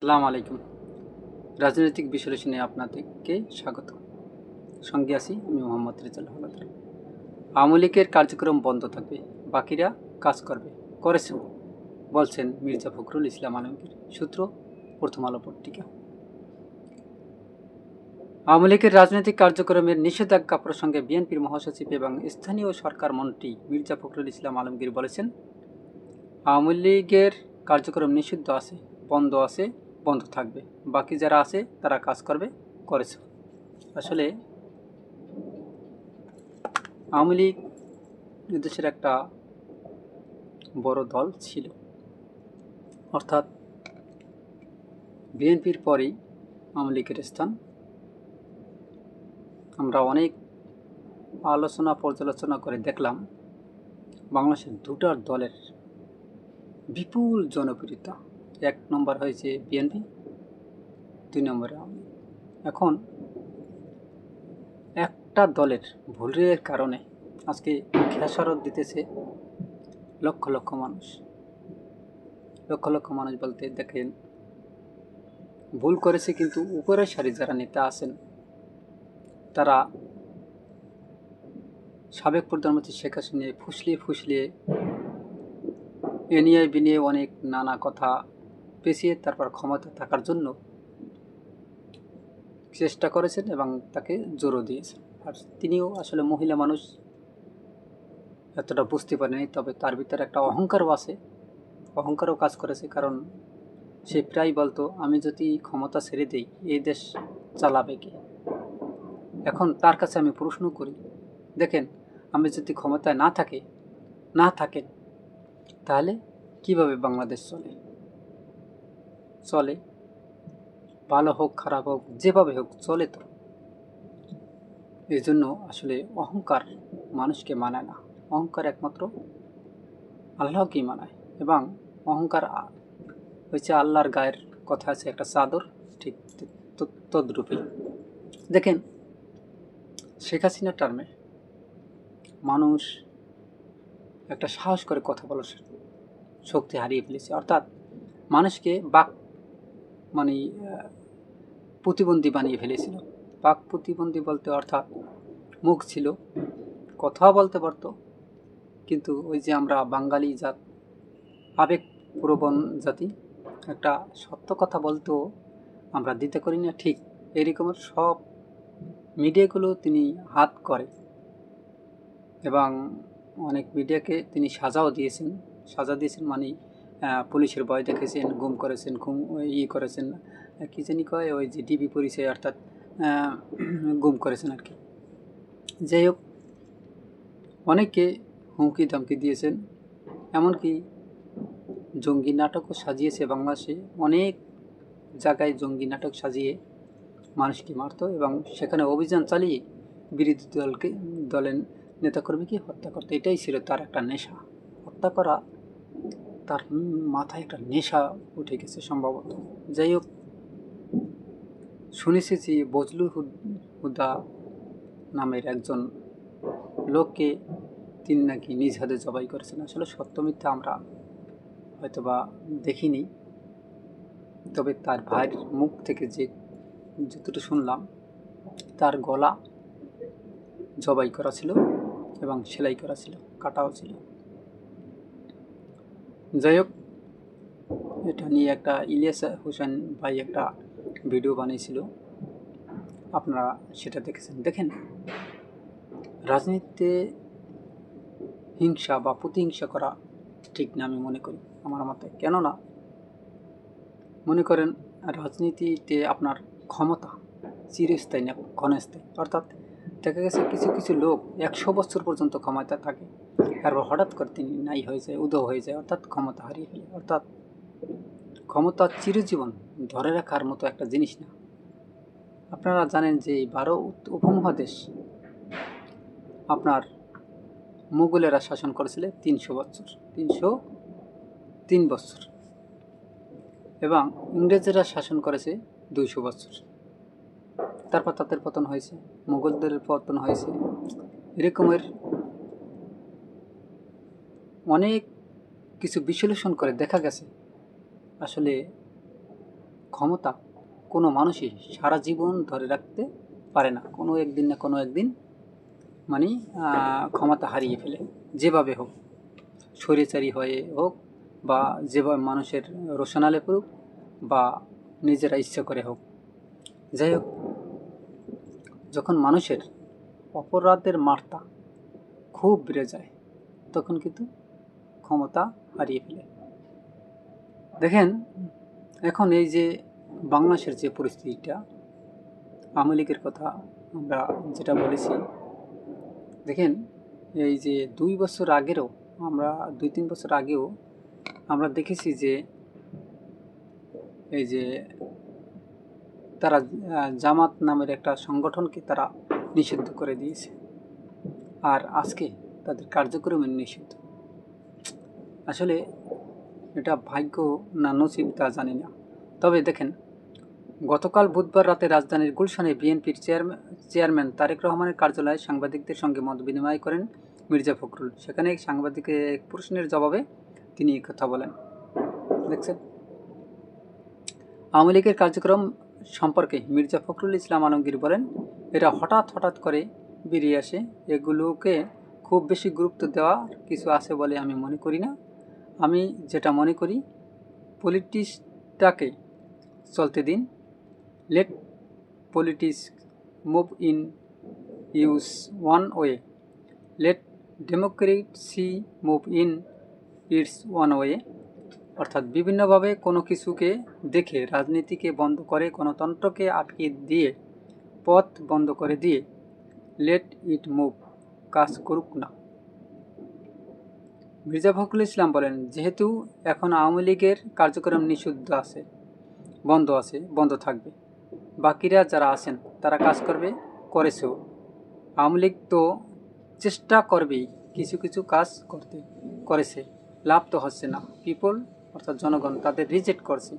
আসসালামু আলাইকুম। রাজনৈতিক বিশ্লেষণে আপনাদেরকে স্বাগত। সঙ্গে আছি আমি মোহাম্মদ রেজাল হলাদার। আওয়ামী লীগের কার্যক্রম বন্ধ থাকবে, বাকিরা কাজ করবে, করেছেও, বলছেন মির্জা ফখরুল ইসলাম আলমগীর। সূত্র প্রথম আলো পত্রিকা। আওয়ামী লীগের রাজনৈতিক কার্যক্রমের নিষেধাজ্ঞা প্রসঙ্গে বিএনপির মহাসচিব এবং স্থানীয় সরকার মন্ত্রী মির্জা ফখরুল ইসলাম আলমগীর বলেছেন, আওয়ামী লীগের কার্যক্রম নিষিদ্ধ আছে, বন্ধ থাকবে, বাকি যারা আছে তারা কাজ করবে, করেছে। আসলে আওয়ামী লীগ দেশের একটা বড় দল ছিল, অর্থাৎ বিএনপির পরেই আওয়ামী লীগের স্থান। আমরা অনেক পর্যালোচনা করে দেখলাম বাংলাদেশের দুটো দলের বিপুল জনপ্রিয়তা। 1 নম্বর হয়েছে বিএনপি, 2 নম্বরে আওয়ামী লীগ। এখন একটা দলের ভুলের কারণে আজকে খেসারত দিতেছে লক্ষ লক্ষ মানুষ। লক্ষ লক্ষ মানুষ বলতে দেখেন, ভুল করেছে, কিন্তু উপরের সারির যারা নেতা আছেন তারা সাবেক প্রধানমন্ত্রী শেখ হাসিনা ফুসলিয়ে এ নিয়ে বিনিয়ে অনেক নানা কথা পেঁচিয়ে তারপর ক্ষমতা থাকার জন্য চেষ্টা করেছেন এবং তাকে জোরও দিয়েছেন। আর তিনিও আসলে মহিলা মানুষ, এতটা বুঝতে পারেনি, তবে তার ভিতরে একটা অহংকারও আছে, অহংকারও কাজ করেছে। কারণ সে প্রায় বলতো, আমি যদি ক্ষমতা ছেড়ে দিই এই দেশ চালাবে কে। এখন তার কাছে আমি প্রশ্ন করি, দেখেন, আমি যদি ক্ষমতায় না থাকেন তাহলে কিভাবে বাংলাদেশ চলে? ভালো হোক খারাপ হোক, যেভাবে হোক চলে তো। এই জন্য আসলে অহংকার মানুষকে মানায় না। অহংকার একমাত্র আল্লাহকেই মানায়, এবং অহংকার হচ্ছে আল্লাহর গায়ের কথা আছে একটা চাদর, ঠিক তদ্রূপী। দেখেন, শেখ হাসিনার টার্মে মানুষ একটা সাহস করে কথা বলার শক্তি হারিয়ে ফেলেছে, অর্থাৎ মানুষকে মানে প্রতিবন্ধী বানিয়ে ফেলেছিল। বাক প্রতিবন্ধী বলতে অর্থাৎ মুখ ছিল, কথা বলতে পারতো, কিন্তু ওই যে আমরা বাঙালি জাত, আবেগপ্রবণ জাতি, একটা সত্য কথা বলতেও আমরা দিতে করি না। ঠিক এরকমের সব মিডিয়াগুলো তিনি হাত করে, এবং অনেক মিডিয়াকে তিনি সাজা দিয়েছেন, মানে পুলিশের ভয় দেখেছেন, গুম করেছেন, করেছেন, কি জানি কয়, ওই যে ডিবি পরিচয়, অর্থাৎ গুম করেছেন আর কি। যাই হোক, অনেকে হুমকি ধমকি দিয়েছেন, এমনকি জঙ্গি নাটকও সাজিয়েছে। বাংলাদেশে অনেক জায়গায় জঙ্গি নাটক সাজিয়ে মানুষকে মারত, এবং সেখানে অভিযান চালিয়ে বিরোধী দলের নেতাকর্মীকে হত্যা করতো। এটাই ছিল তার একটা নেশা। হত্যা করা তার মাথায় একটা নেশা উঠে গেছে সম্ভবত। যাই হোক, শুনেছি যে বজলুল হুদা নামের একজন লোককে তিনি নাকি নিজ হাতে জবাই করেছেন। আসলে সত্য মিথ্যা আমরা হয়তোবা দেখিনি, তবে তার ভাইয়ের মুখ থেকে যতটুকু শুনলাম, তার গলা জবাই করা ছিল এবং সেলাই করা ছিল, কাটাও ছিল। যাই হোক, এটা নিয়ে একটা ইলিয়াস হোসেন ভাই একটা ভিডিও বানিয়েছিল, আপনারা সেটা দেখেছেন। দেখেন, রাজনীতিতে হিংসা বা প্রতিহিংসা করা ঠিক না আমি মনে করি, আমার মতে। কেননা মনে করেন, রাজনীতিতে আপনার ক্ষমতা চিরস্থায়ী না, ক্ষণস্থায়ী। অর্থাৎ দেখা গেছে কিছু কিছু লোক 100 বছর পর্যন্ত ক্ষমতা থাকে, তারপর হঠাৎ করে তিনি নাই হয়ে যায়, উদয় হয়ে যায়, অর্থাৎ ক্ষমতা হারিয়ে ফেলে। অর্থাৎ ক্ষমতা চিরজীবন ধরে রাখার মতো একটা জিনিস না। আপনারা জানেন যে 12 উপমহাদেশ আপনার মুঘলেরা শাসন করেছিল 303 বছর, এবং ইংরেজরা শাসন করেছে 200 বছর। তারপর তাদের পতন হয়েছে, মুঘলদের পতন হয়েছে। এরকমের অনেক কিছু বিশ্লেষণ করে দেখা গেছে আসলে ক্ষমতা কোনো মানুষই সারা জীবন ধরে রাখতে পারে না, কোনো একদিন না কোনো একদিন মানে ক্ষমতা হারিয়ে ফেলে, যেভাবে হোক, স্বৈরাচারী হয়ে হোক বা যেভাবে মানুষের রোশনালে পড়ুক বা নিজেরা ইচ্ছা করে হোক। যাই হোক, যখন মানুষের অপরাধের মাত্রা খুব বেড়ে যায় তখন কিন্তু ক্ষমতা হারিয়ে ফেলে। দেখেন, এখন এই যে বাংলাদেশের যে পরিস্থিতিটা, আওয়ামী লীগের কথা আমরা যেটা বলেছি, দেখেন এই যে 2 বছর আগেরও, আমরা 2-3 বছর আগেও আমরা দেখেছি যে এই যে তারা জামাত নামের একটা সংগঠনকে তারা নিষিদ্ধ করে দিয়েছে, আর আজকে তাদের কার্যক্রমে নিষিদ্ধ। আসলে এটা ভাগ্য না নসিব তা জানি না। তবে দেখেন, গতকাল বুধবার রাতে রাজধানীর গুলশানে বিএনপির চেয়ারম্যান তারেক রহমানের কার্যালয়ে সাংবাদিকদের সঙ্গে মত বিনিময় করেন মির্জা ফখরুল। সেখানে সাংবাদিকের এক প্রশ্নের জবাবে তিনি এই কথা বলেন। দেখছেন, আওয়ামী লীগের কার্যক্রম সম্পর্কে মির্জা ফখরুল ইসলাম আলমগীর বলেন, এরা হঠাৎ করে বেরিয়ে আসে, এগুলোকে খুব বেশি গুরুত্ব দেওয়ার কিছু আছে বলে আমি মনে করি না। আমি যেটা মনে করি, পলিটিক্সটাকে চলতে দিন, let politics move in its own way, let democracy move in its own way. অর্থাৎ বিভিন্নভাবে কোনো কিছুকে দেখে রাজনীতিকে বন্ধ করে, গণতন্ত্রকে আটকে দিয়ে, পথ বন্ধ করে দিয়ে লেট ইট মুভ, কাজ করুক না। মির্জা ফখরুল ইসলাম বলেন, যেহেতু এখন আওয়ামী লীগের কার্যক্রম নিষিদ্ধ আছে, বন্ধ থাকবে, বাকিরা যারা আছেন তারা কাজ করবে, করেছেও। আওয়ামী লীগ তো চেষ্টা করবেই, কিছু কাজ করেছে, লাভ তো হচ্ছে না। পিপল অর্থাৎ জনগণ তাদের রিজেক্ট করছে,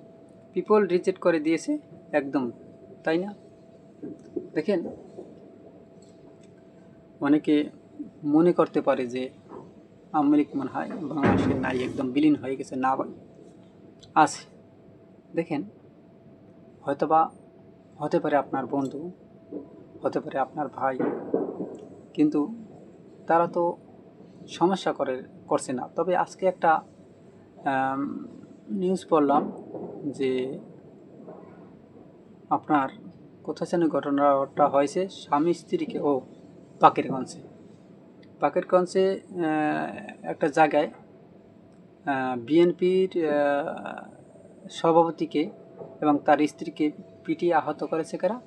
পিপল রিজেক্ট করে দিয়েছে একদম, তাই না? দেখেন, অনেকে মনে করতে পারে যে আওয়ামী লীগ মনে হয় বাংলাদেশে নাই, একদম বিলীন হয়ে গেছে। না ভাই, আছে। দেখেন, হয়তোবা হতে পারে আপনার বন্ধু, হতে পারে আপনার ভাই, কিন্তু তারা তো সমস্যা করছে না। তবে আজকে একটা নিউজ পড়লাম যে আপনার কোথায় যেন ঘটনাটা হয়েছে, স্বামী স্ত্রীকে পাকেরগঞ্জে একটা জায়গায় বিএনপির সভাপতিকে এবং তার স্ত্রীকে পিটিয়ে আহত করেছে কারা?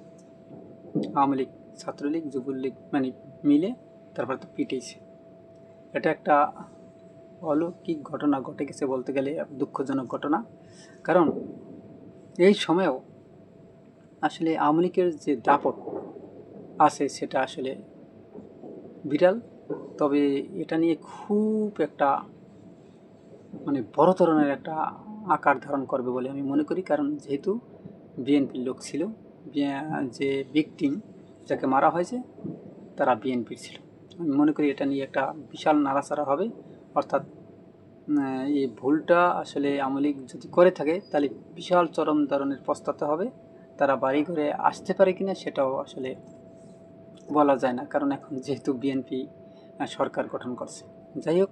আওয়ামী লীগ, ছাত্রলীগ, যুবলীগ মানে মিলে তারপর তো পিটিয়েছে। এটা একটা অলৌকিক ঘটনা ঘটে গেছে বলতে গেলে, দুঃখজনক ঘটনা। কারণ এই সময়েও আসলে আওয়ামী লীগের যে দাপট আছে সেটা আসলে বিরাল। তবে এটা নিয়ে খুব একটা মানে বড় ধরনের একটা আকার ধারণ করবে বলে আমি মনে করি। কারণ যেহেতু বিএনপির লোক ছিল, যে ভিকটিম যাকে মারা হয়েছে তারা বিএনপির ছিল, আমি মনে করি এটা নিয়ে একটা বিশাল নাড়াচাড়া হবে। অর্থাৎ এই ভুলটা আসলে আওয়ামী লীগ যদি করে থাকে তাহলে বিশাল চরম ধরনের পস্তাতে হবে। তারা বাড়ি ঘরে আসতে পারে কিনা সেটাও আসলে বলা যায় না, কারণ এখন যেহেতু বিএনপি সরকার গঠন করছে। যাই হোক,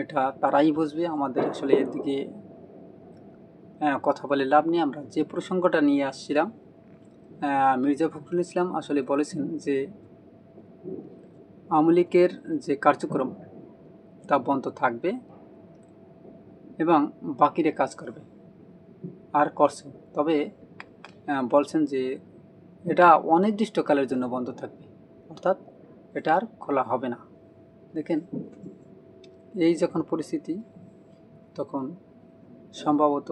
এটা তারাই বুঝবে, আমাদের আসলে এদিকে কথা বলে লাভ নেই। আমরা যে প্রসঙ্গটা নিয়ে আসছিলাম, মির্জা ফখরুল ইসলাম আসলে বলেছেন যে আওয়ামী লীগের যে কার্যক্রম তা বন্ধ থাকবে এবং বাকিরা কাজ করবে, আর করছে। তবে বলছেন যে এটা অনির্দিষ্টকালের জন্য বন্ধ থাকবে, অর্থাৎ এটা আর খোলা হবে না। দেখেন, এই যখন পরিস্থিতি, তখন সম্ভবত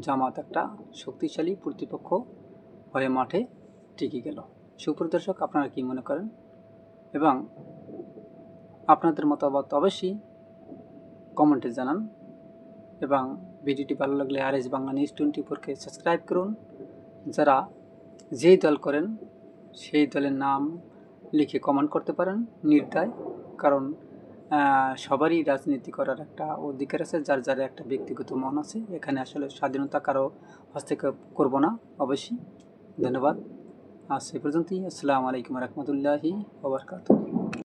জামাত একটা শক্তিশালী প্রতিপক্ষ হয়ে মাঠে টিকে গেল। সুপ্রিয় দর্শক, আপনারা কি মনে করেন এবং আপনাদের মতামত অবশ্যই কমেন্টে জানান। এবং ভিডিওটি ভালো লাগলে আর এস বাংলা নিউজ 24-কে সাবস্ক্রাইব করুন। যারা যেই দল করেন সেই দলের নাম লিখে কমেন্ট করতে পারেন নির্দ্বিধায়, কারণ সবারই রাজনীতি করার একটা অধিকার আছে, যার যার একটা ব্যক্তিগত মন আছে। এখানে আসলে স্বাধীনতা কারো হস্তক্ষেপ করব না অবশ্যই। ধন্যবাদ। আজ এই পর্যন্তই। আসসালামু আলাইকুম রহমতুল্লাহি ওয়া বারাকাতুহু।